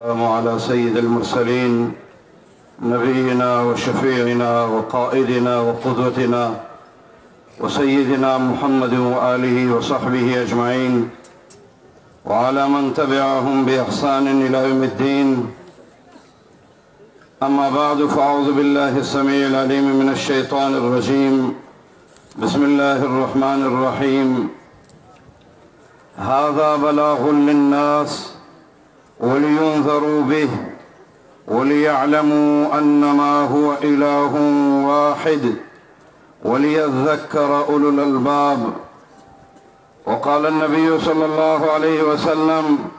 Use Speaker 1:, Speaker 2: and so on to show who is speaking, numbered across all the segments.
Speaker 1: على سيد المرسلين نبينا وشفيعنا وقائدنا وقدوتنا وسيدنا محمد وآله وصحبه أجمعين وعلى من تبعهم بإحسان إلى يوم الدين. أما بعد، فأعوذ بالله السميع العليم من الشيطان الرجيم. بسم الله الرحمن الرحيم. هذا بلاغ للناس ولينذروا به وليعلموا أنما هو إله واحد وليذكر أولو الألباب. وقال النبي صلى الله عليه وسلم: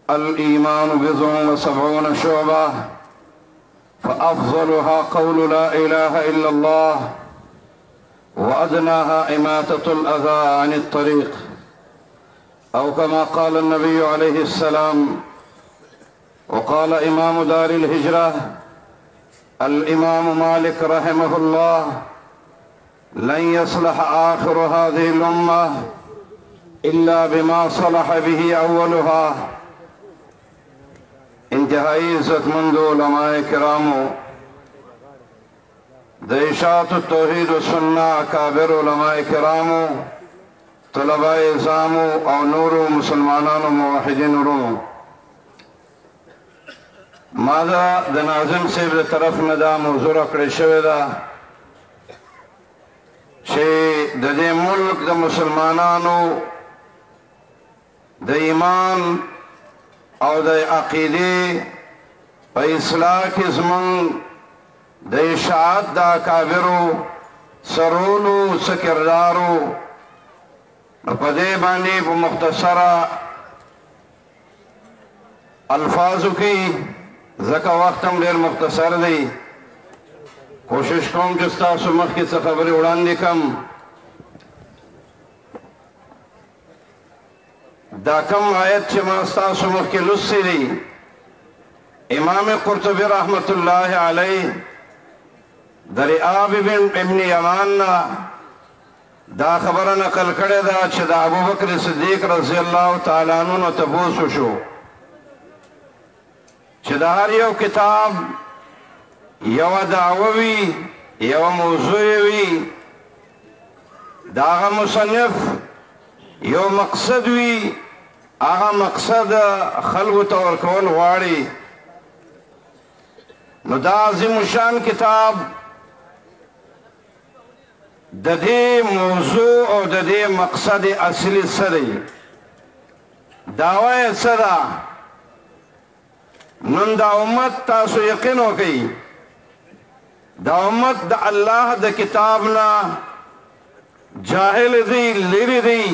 Speaker 1: الإيمان بضع وسبعون شعبة فأفضلها قول لا إله إلا الله وأدناها إماتة الأذى عن الطريق، أو كما قال النبي عليه السلام. وقال إمام دار الهجرة الإمام مالك رحمه الله: لن يصلح آخر هذه الأمة إلا بما صلح به أولها. انتهائی عزتمند علماء کرامو، اشاعت التوحید و سنة اکابر علماء کرامو، طلباء ازامو او نورو مسلمانانو موحدین رو، ماذا د ناظم صاحب د طرف نه دا موضوع راکړی شوې ده چې د دې ملک د مسلمانانو د ایمان او د عقیدې په اصلاح کې زموږ د اشاعت د اکابرو سرولو څه کردارو په دې باندې په مختصره الفاظو کې، ځکه وخت هم ډېر مختصر دی، کوشش کوم چې ستاسو مخکې څه خبرې وړاندې کړم. دا کم آیت چې ما ستاسو مخکې لوستی دی، امام قرطبي رحمت الله علیه د رئاب ابن یمان نه دا خبره نقل کړې ده چې د ابوبکر صدیق رضی الله تعالی عنہ نه تپوس وشو چې د هر یو کتاب یوه دعوه وي، یوه موضوع وي، د هغه مصنف یو مقصد وي، هغه مقصد خلکو ته ورکول غواړي. نو دا عظیم الشان کتاب د دې موضوع او د دې مقصد اصلي څه دی، دعوه یې څه ده. نن دا امت تاسو یقین وکئ، دا امت د الله د کتاب نه جاهل دی، لرې دی.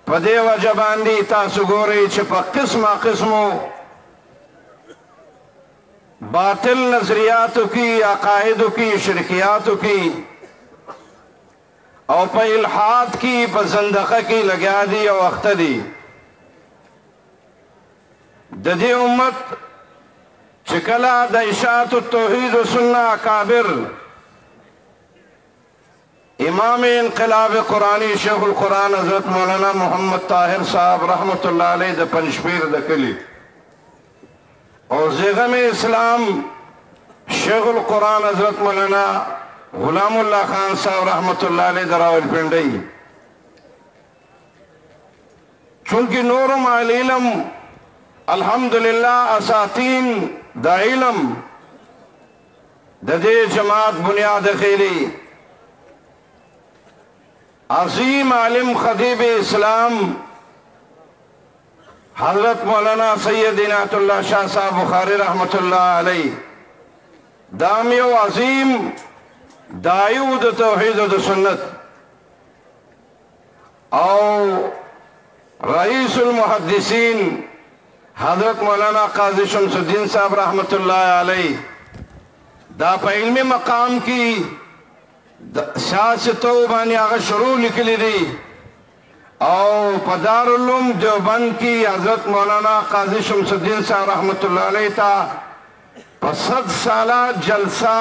Speaker 1: په دې وجه باندې تاسو ګورئ چې په قسمه قسمو باطل نظریاتو کی، عقایدو کی، شرکیاتو کی او په الحاد کی، په زندقه کی لګیا دي او اخته دي. د دې امت چې کله د اشاعت التوحید و سنة اکابر امام انقلاب قرآنی شیخ القرآن حضرت مولانا محمد طاہر صاحب رحمت اللہ علیہ د پنجپیر د کلی اور زیغم اسلام شیخ القرآن حضرت مولانا غلام اللہ خان صاحب رحمت اللہ علیہ د راولپنڈی، چونکہ نورم علم الحمدللہ اساتین دا علم دا دے جماعت بنیاد خیلی عظیم عالم خطیب اسلام حضرت مولانا سید عنایت اللہ شاہ صاحب بخاری رحمت اللہ علیہ دامیو عظیم داعیو دا توحید و دا سنت او رئیس المحدثین حضرت مولانا قاضی شمس الدین صاحب رحمت اللہ علیہ دا پا علمی مقام کی سیاستو بانی آغا شروع لکلی دی، او پا دارالعلوم دیوبند کی حضرت مولانا قاضی شمس الدین صاحب رحمت اللہ علیہ تا پا 100 سالہ جلسہ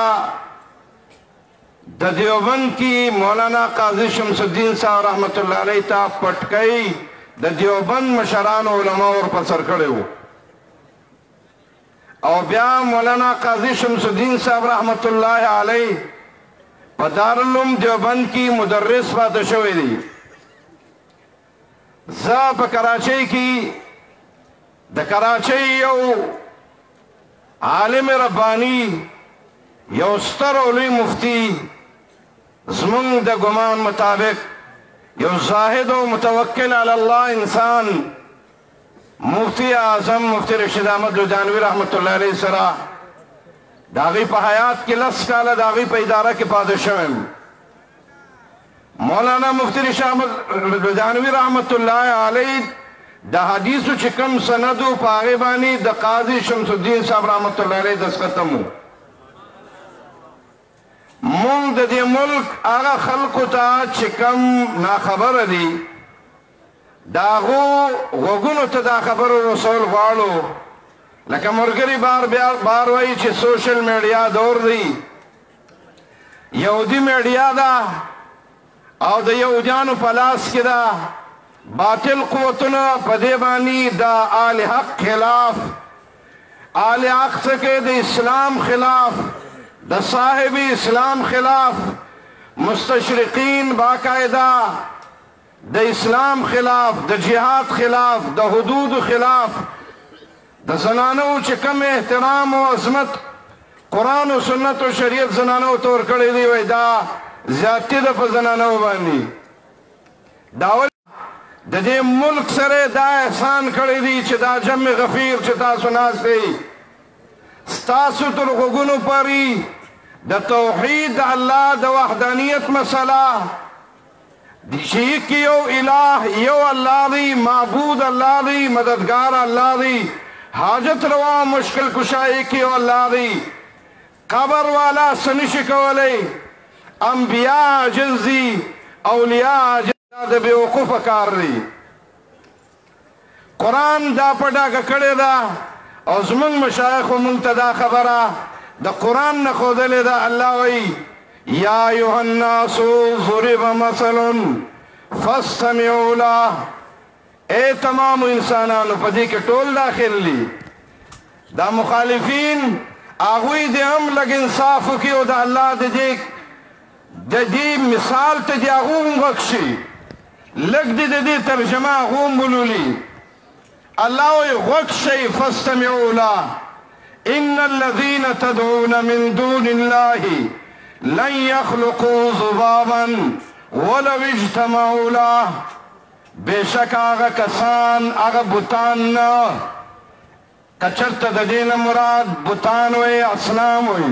Speaker 1: دا دیوبند کی مولانا قاضی شمس الدین صاحب رحمت اللہ علیہ تا پٹکئی د دیوبند مشران علماء ور پسر کړو او بیا مولانا قاضی شمس الدین صاحب رحمت الله علیه په دارالعلوم دیوبند کې مدرس پاتې شوی دی. زه په کراچۍ کې د کراچۍ یو عالم ربانی یو ستر او لوی مفتی زمونږ د ګمان مطابق یو زاهد او متوکل علی الله انسان مفتی اعظم مفتی رشید احمد لدھیانوی رحمت الله علیه سره د هغې په حیات کې 10 کاله د هغې په اداره کې پاتې شویم. مولانا مفتی رشید احمد لدھیانوی رحمت الله علیه د حدیثو چې کوم سند و په هغې باندې د قاضي شمس الدین صاحب رحمت الله علیه دستخط هم و. مونږ د دې ملک هغه خلقو ته چې کوم ناخبره دي د هغو غوږونو ته دا خبرو رسول غواړو. لکه ملګري بار وایي چې سوشل میډیا دور دی، یهودي میډیا ده او د یهودیانو په لاس کې ده. باطل قوتونه په دې باندې د آل حق خلاف، آل حق څخه د اسلام خلاف، د صاحب اسلام خلاف، مستشرقین باقاعده د اسلام خلاف، د جهاد خلاف، د حدود خلاف، د زنانو چې کوم احترام او عظمت قرآن و سنت و شریعت زنانو ته ورکړی دی، وایي دا زیاتې ده په زنانو باندې. دا د دې ملک سره دا احسان کړی دی چې دا جمع غفیر چې تاسو ناست دی ستاسو تر غوږونو پورې د توحید د الله د وحدانیت مسله چې یک یو الہ یو الله دی، معبود الله دی، مددگار الله دی، حاجت روا مشکل کشا یک یو الله دی. قبر والا سنشي کولی، انبیاء عاجز دي، اولیاء عاجز د بیوقوفه کار دی. قرآن دا په ډاګه کړې ده او زمونږ مشایخو مونږ ته دا خبره د قرآن نه ښودلې ده. الله وایي یا ایها الناس ضرب مثل فاستمعوا له. اے تمام انسانانو په دې کې ټول داخل دي. دا مخالفین هغوی دې هم لږ انصاف وکړي او د الله د دې مثال ته دې هغو هم غوږ شي، لږ دې د دې ترجمه هغو هم ولولي. الله وایي غوږ شئ فاستمعوا له ان الذین تدعون من دون الله لن يخلقوا ذبابا ولو اجتمعوا له. بېشک هغه کسان هغه بوتان نه که چېرته د دې نه مراد بوتان وایي اصنام وایي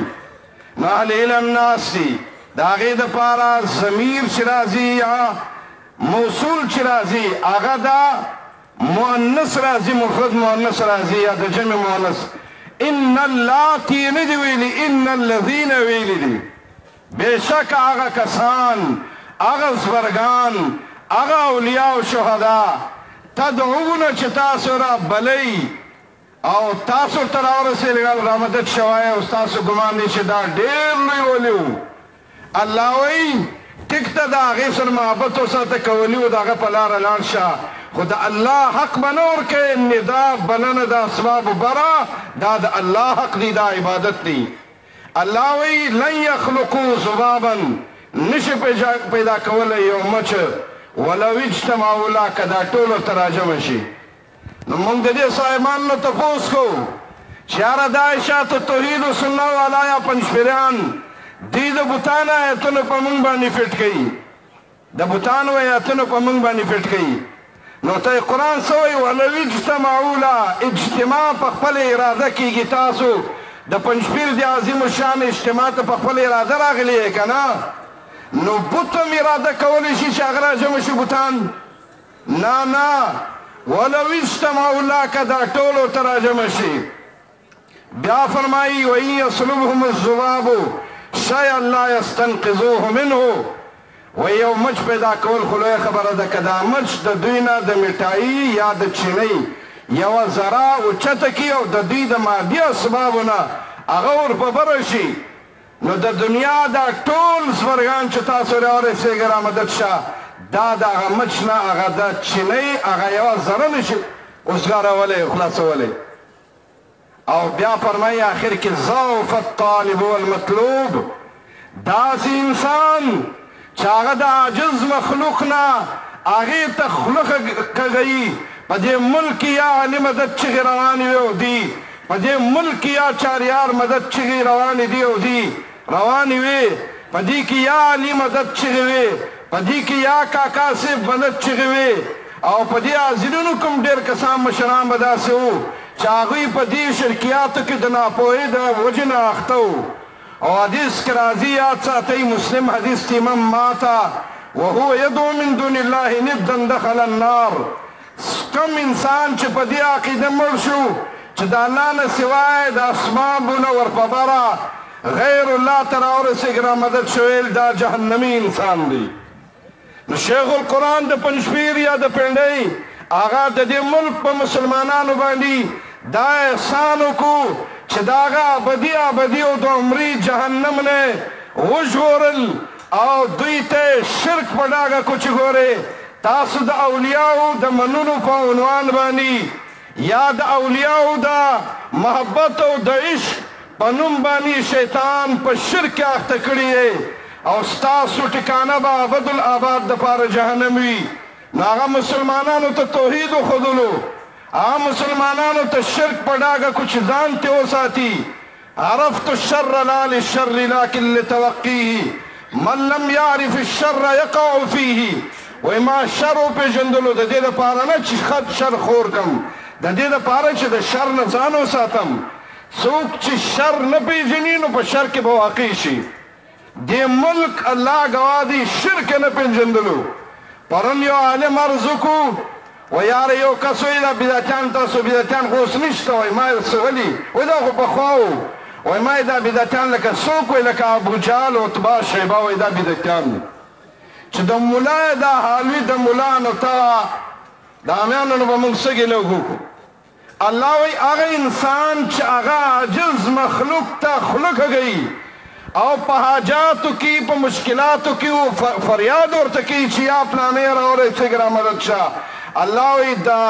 Speaker 1: نو اهل علم ناست دي د هغې دپاره ضمیر چې راځي یا موصول چې راځي هغه دا مؤنث راځي، مفرد مؤنث راځي یا د جمع مؤنث. ان اللاتی نه دي ویلي، ان الذین ویلي دي. بېشک هغه کسان، هغه زبرګان، هغه اولیاء او شهدا تدعونه چې تاسو را بلئ او تاسو ته راورسېږل را مدد شوی او ستاسو ګمان دی چې دا ډېر لوی ولی و. الله وایي ټیک ته د هغې سره محبت وساته که ولي و د هغه په لاره لاړ شه، خو د الله حق به نه ورکوې. ندا بلنه د اسبابو بره دا د الله حق دی، دا عبادت دی. الله وایي لن یخلقوا ذبابا، نشي پیدا کولی یو مچ ولو اجتمعوا له، که دا ټول ورته راجمع شي. نو موږ د دې صاحبانو نه تپوس کوو چې یاره دا اشاعت توحید و سنت والا یا پنجپیریان دوی د بوتانو ایتونه په موږ باندې فټ کوي، د بوتانو ایتونه په موږ باندې فټ کوي. نو ته قرآن څه وایي ولو اجتمعوا له، اجتماع په خپله اراده کېږي. تاسو د پنجپیر د عظیم الشان اجتماع ته په خپله اراده راغلی یې که نه؟ نو بت هم اراده کولی شي چې هغه راجمع شي بوتان؟ نه نه، ولو اجتمعوا له که دا ټول ورته راجمع شي. بیا فرمایي وإن یسلبهم الذباب شیئا لا یستنقذوه منه. وایي یو مچ پیدا کول خو لویه خبره ده، که دا مچ د دوی نه د مټایي یا د چینۍ یوه ذره اوچته کړي او د دوی د مادي اسبابو نه هغه ور په بره شي، نو د دنیا دا ټول زبرګان چې تاسو راورسېږئ را مدد شه، دا د هغه مچ نه هغه د چینۍ هغه یوه ذره نشي اوسګارولی خلاصولی. او بیا فرمایي آخر کې ضعف الطالب والمطلوب، داسې انسان چې هغه د عاجز مخلوق نه هغې ته خوله کږوي. په دې ملک کې یا علي مدد چغې روانې وي او دي، په دې ملک کې یا چاریار مدد چغې روانې دي او دي روانې وي، په دې کې یا علي مدد چغې وي، په دې کې یا کاکا صاحب مدد چغې وي. او په دې حاضرینو کوم ډېر کسان مشران به داسې وو چې هغوی په دې شرکیاتو کې د ناپوهۍ د وجې نه اخته وو. او حدیث کې راځي، یاد ساتئ، مسلم حدیث کې امام ماته وهو يدعو من دون الله ندا دخل النار. کم انسان چې په دې عقیده مړ شو چې د الله نه سوای د اسبابونه ورپبره غیر الله ته راورسېږي را مدد شویل، دا جهنمي انسان دی. نو شیخ القرآن د پنجپیر یا د پنډۍ هغه د دې ملک په مسلمانانو باندې دا احسان وکړو چې د هغه ابدي او د عمري جهنم نه وژغورل او دوی ته شرک په ډاګه کو چې ګورې تاسو د اولیاءو د منلو په عنوان باندې یا د اولیاءو د محبت او د عشق په نوم باندې شیطان په شرک اخته کړی او ستاسو ټکانه به ابد الآباد دپاره جهنم وي. نو هغه مسلمانانو ته توحید وښودلو، هغه مسلمانانو ته شرک په ډاګه کو چې ځان ترې وساتي. عرفت الشر لا للشر لكن لتوقيه من لم يعرف الشر يقع فيه. وای ما شر وپېژندلو د دې دپاره نه چې خد شر خور کم، د دې دپاره چې د شر نه ځان وساتم. څوک چې شر نه پېژني نو په شر کې به واقع شي. دې ملک الله ګواه دی شرک نه پېژندلو. پرون یو عالم عرض وکړو، و یاره یو کس وایي دا بدعتیان تاسو بدعتیان خو اوس نشته. وایي ما څه ولي؟ وایي دا خو پخوا وو. وایي ما دا بدعتیان لکه څوک وایي لکه ابوجهل عتبه شیبه وایي دا بدعتیان دي چې د ملا دا حال وي. د ملا نو ته د عامیانو نو به موږ څه ګیله وکړو. الله وایي هغه انسان چې هغه عاجز مخلوق ته خوله کږوي او په حاجاتو کې په مشکلاتو کې فریاد ورته کوي چې یا پلانې راورسېږه را مدد شه. الله وایي دا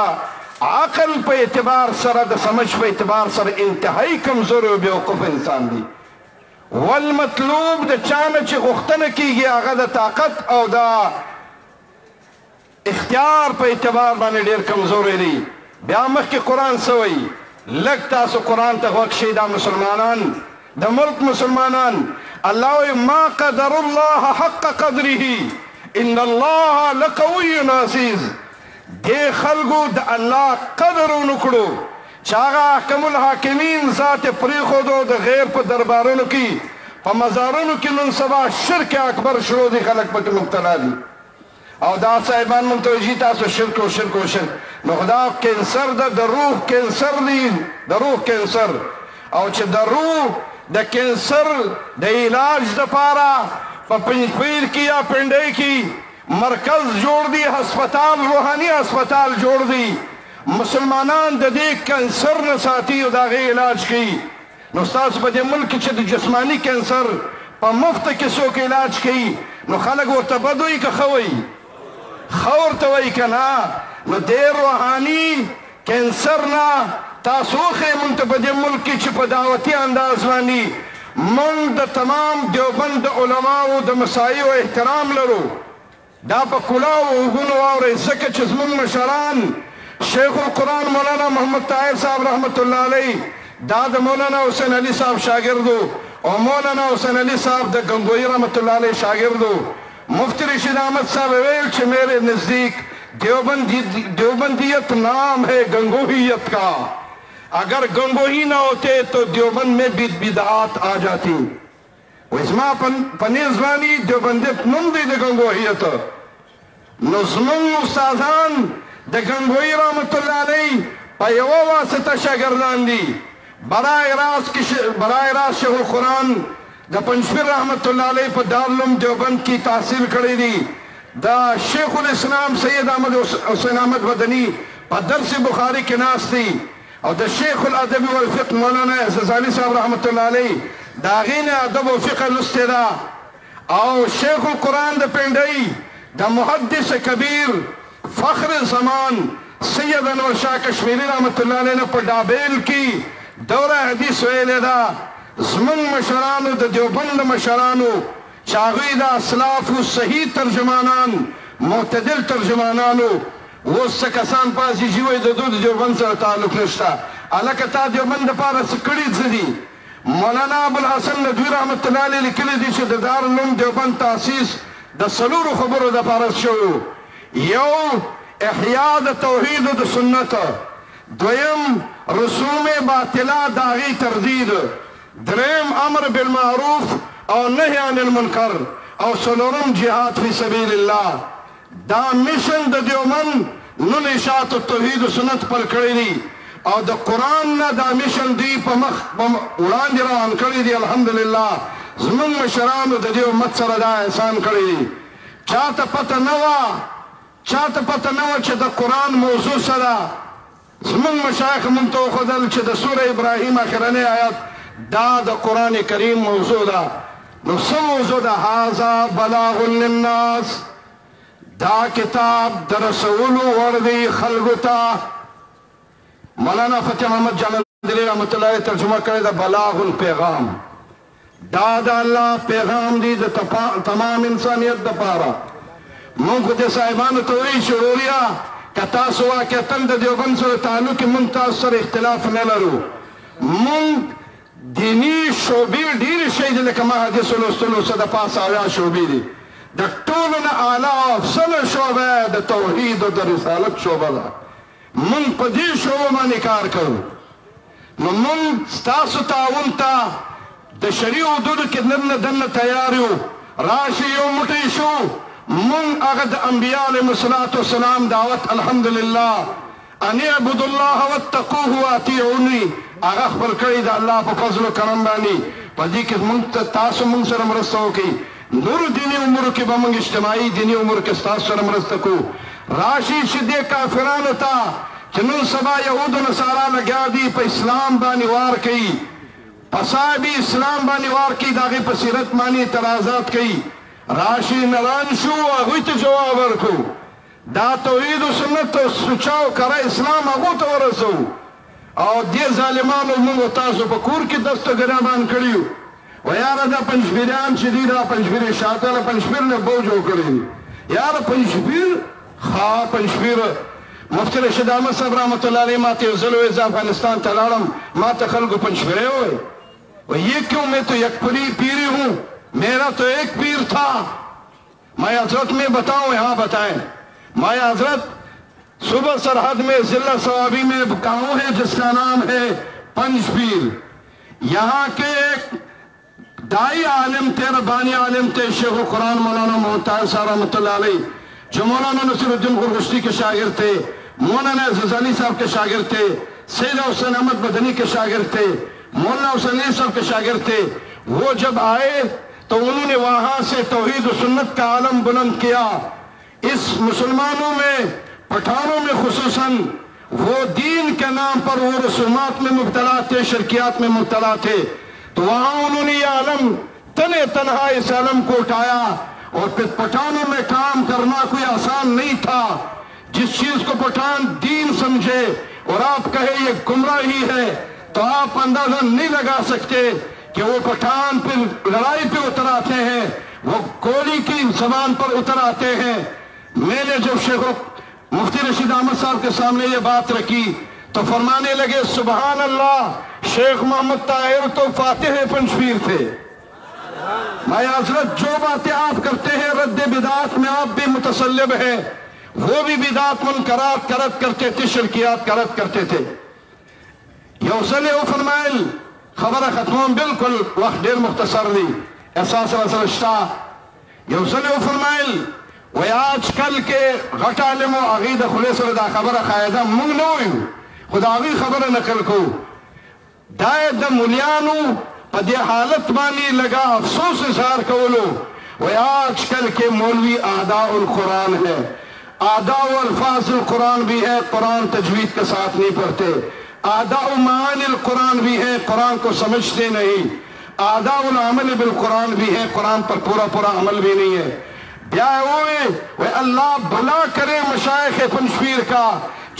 Speaker 1: عقل په اعتبار سره د سمجھ په اعتبار سره انتهایی کمزور او بیوقوف انسان دی. والمطلوب د چا نه چې غوښتنه کېږي هغه د طاقت او د اختیار په اعتبار باندې ډېر کمزوری دی. بیا مخکې قرآن څه وایي؟ لږ تاسو قرآن ته غوږ شئ دا مسلمانان د ملک مسلمانان. الله وایي ما قدر الله حق قدره ان الله لقوي عزیز. دې خلکو د الله قدر ونه کړو چې هغه احکم الحاکمین ذات پرېښودو د غیر په دربارونو کې په مزارونو کې نن سبا شرک اکبر شروع دي، خلک پکې مبتلا دي. او دا صاحبان مونږ ته وایي تاسو شرک او شرک او شرک. نو خدا کینسر ده، د روح کینسر دی، د روح کینسر. او چې د روح د کینسر د علاج دپاره په پنجپیر کې یا پنډۍ کې مرکز جوړ دی، هسپتال روحاني هسپتال جوړ دی. مسلمانان د دې کینسر نه ساتي او د هغې علاج کوي. نو ستاسو په دې ملک کې چې د جسماني کینسر په مفته کې څوک علاج کوي نو خلک ورته بد وایي که ښه وایي؟ ښه ورته وایي که نه؟ نو دې روحاني کینسر نه تاسو وښیئ مونږ ته په دې ملک کې چې په دعوتي انداز باندې مونږ د تمام دیوبند د علماو د مسایو احترام لرو. دا په کلاو اوږونو واورئ ځکه چې زمونږ مشران شیخ القرآن مولانا محمد طاهر صاحب رحمت الله علیه دا د مولانا حسین علي صاحب شاګردو او مولانا حسین علي صاحب د گنگوئی رحمت الله علیه شاگردو. مفتی رشید احمد صاحب ویل چې میرے نزدیک دیوبندیت نام ہے گنگوہیت کا، اگر گنگوہی نہ ہوتے تو دیوبند میں بدعات آ جاتی. وزما پنیز بانی دیوبندیت نم دی د گنگوہیت. نو زمونږ استادان د گنگوئی رحمت الله علیه په یوه واسطه شاګردان دي. برای راست شیخ القرآن د پنجپیر رحمت الله علیه په دارالعلوم دیوبند کې تحصیل کړی دی. د شیخ الاسلام سید احمد حسین احمد مدنی په درس بخاری کې ناست دی او د شیخ الادب والفقه مولانا احساس علي صاحب رحمت الله علیه د هغې نه ادب او فقه لوستی ده. او شیخ القرآن د پنډۍ د محدث کبیر فخر زمان سید انور شاه کشمیری رحمت الله علیه نه په ډابیل کې دوره حدیث ویلې ده زمونږ مشرانو د دیوبند مشرانو چې هغوی د اسلافو صحیح ترجمانان معتدل ترجمانانو اوس څه کسان پاسې چې وایي د دوی د دیوبند سره تعلق نشته هلکه تا دیوبند دپاره څه کړي څه دي مولانا ابوالحسن ندوي رحمت الله علیه لیکلي دي چې د دارالعلوم دیوبند تاسیس د څلورو خبرو دپاره شوی یو احیا د توحید و د سنت دویم رسوم باطله د هغې تردید دریم امر بالمعروف او نهی عن المنکر او څلورم جهاد فی سبیل الله دا میشن د دیوبند نن اشاعت التوحید و سنت پر کړی دي او د قرآن نه دا میشن دی په مخ وړاندې روان کړی دي الحمدلله زمونږ مشرانو د دې امت سره دا احسان کړی دي چاته پته نه وه چې د قرآن موضوع سره زمونږ مشایخ موږ ته وښودل چې د سوره ابراهیم اخرنی آیت دا د قرآن کریم موضوع ده نو څه موضوع ده هذا بلاغ للناس دا کتاب د رسولو وړ دی خلکو ته مولانا فتح محمد جامع رحمت الله ترجمه کړی ده بلاغ الپیغام دا د الله پیغام دی د تمام انسانیت دپاره موږ خو دې صاحبانو ته وایي چې وروریا که تاسو واقعتاً د دیوبند سره تعلق کې موږ تاسو سره اختلاف نه لرو موږ دیني شعبې ډېرې شی دي لکه ما حدیثو لوستلو څه د پاسه اویا شعبې دي د ټولو نه اعلی او افضله شعبه د توحید او د رسالت شعبه ده موږ په دې شعبه باندې کار کوو نو موږ ستاسو تعاون ته د شرعي حدودو کې نن دننه تیار یو راشي یو موټی شو موږ هغه د انبیا علیهم الصلاة والسلام دعوت الحمدلله ان اعبدوا الله واتقوه واطیعوني هغه خپل کړی د الله په فضل و کرم باندې په دې کې موږ تاسو موږ سره مرسته وکړئ نورو دیني امورو کې به موږ اجتماعي دیني امورو کې ستاسو سره مرسته کوو راشي چې دې کافرانو ته چې نن سبا یهود و نصارا لګیا دي په اسلام باندې وار کوي په صاحب اسلام باندې وار کوي د هغې په سیرت باندې اعتراضات کوي راشي نران شو هغوی ته جواب ورکړو دا توحید و سنت او سوچا او کره اسلام هغو ته ورسوو او دې ظالمانو موږ تاسو په کور کې دستګریان کړي یو و یاره دا پنجبیریان چې دي دا پنجبیري شاته له پنجبیر نه بوج وکړی دي یاره پنجبیر ها پنجبیر مفتی رشید احمد صاحب رحمت الله علیه ما ته یو ځل وایي زه افغانستان ته لاړم ما ته خلکو پنجبیری وایي و یہ کیوں میں تو یک پیری ہوں میرا تو ایک پیر تھا میں حضرت میں بتاؤں یہاں بتائیں میں حضرت صبح سرحد میں ضلع ثوابی میں گاؤں ہے جس کا نام ہے پنج پیر یہاں کے ایک دائی عالم تھے ربانی عالم تھے شیخ القرآن مولانا محمد طاہر صاحب رحمۃ اللہ علیہ جو مولانا نصیر الدین غرغشتی کے شاگرد تھے مولانا زلزالی صاحب کے شاگرد تھے سید حسین احمد مدنی کے شاگرد تھے مولانا حسین صاحب کے شاگرد تھے وہ جب آئے تو انہوں نے وہاں سے توحید و سنت کا عالم بلند کیا اس مسلمانوں میں پٹھانوں میں خصوصاً وہ دین کے نام پر وہ رسومات میں مبتلا تھے شرکیات میں مبتلا تھے تو وہاں انہوں نے یہ عالم تنے تنہا اس عالم کو اٹھایا اور پھر پٹھانوں میں کام کرنا کوئی آسان نہیں تھا جس چیز کو پٹھان دین سمجھے اور آپ کہے یہ گمراہی ہے تو آپ اندازہ نہیں لگا سکتے کہ وہ پٹھان پھر لڑائی پہ اتر آتے ہیں وہ گولی کی زبان پر اتر آتے ہیں میں نے جب شیخ مفتی رشید احمد صاحب کے سامنے یہ بات رکھی تو فرمانے لگے سبحان اللہ شیخ محمد طاہر تو فاتح پنجپیر تھے میں حضرت جو باتیں آپ کرتے ہیں رد بدعات میں آپ بھی متسلب ہیں وہ بھی بدعات منکرات کا رد کرتے تھے شرکیات کا رد کرتے تھے یوصل او فرمائل خبر ختمون بالکل وقت دیر مختصر دی احساس رسل اشتا یوصل او فرمائل وی آج کل کے غٹ علم و عقید خلیص دا خبر خائدہ منگ نوئیو خدا آغی خبر نقل کو دائے دا ملیانو پا دی حالت بانی لگا افسوس اظہار کولو وی آج کل کے مولوی اعداء القرآن ہے اعداء الفاظ القرآن بھی ہے قرآن تجوید کے ساتھ نہیں پڑھتے اعداء معانی القرآن بھی ہے قرآن کو سمجھتے نہیں اعداء العمل بالقرآن بھی ہے قرآن پر پورا عمل بھی نہیں ہے بیائے ہوئے وہ اللہ بھلا کرے مشایخ پنجپیر کا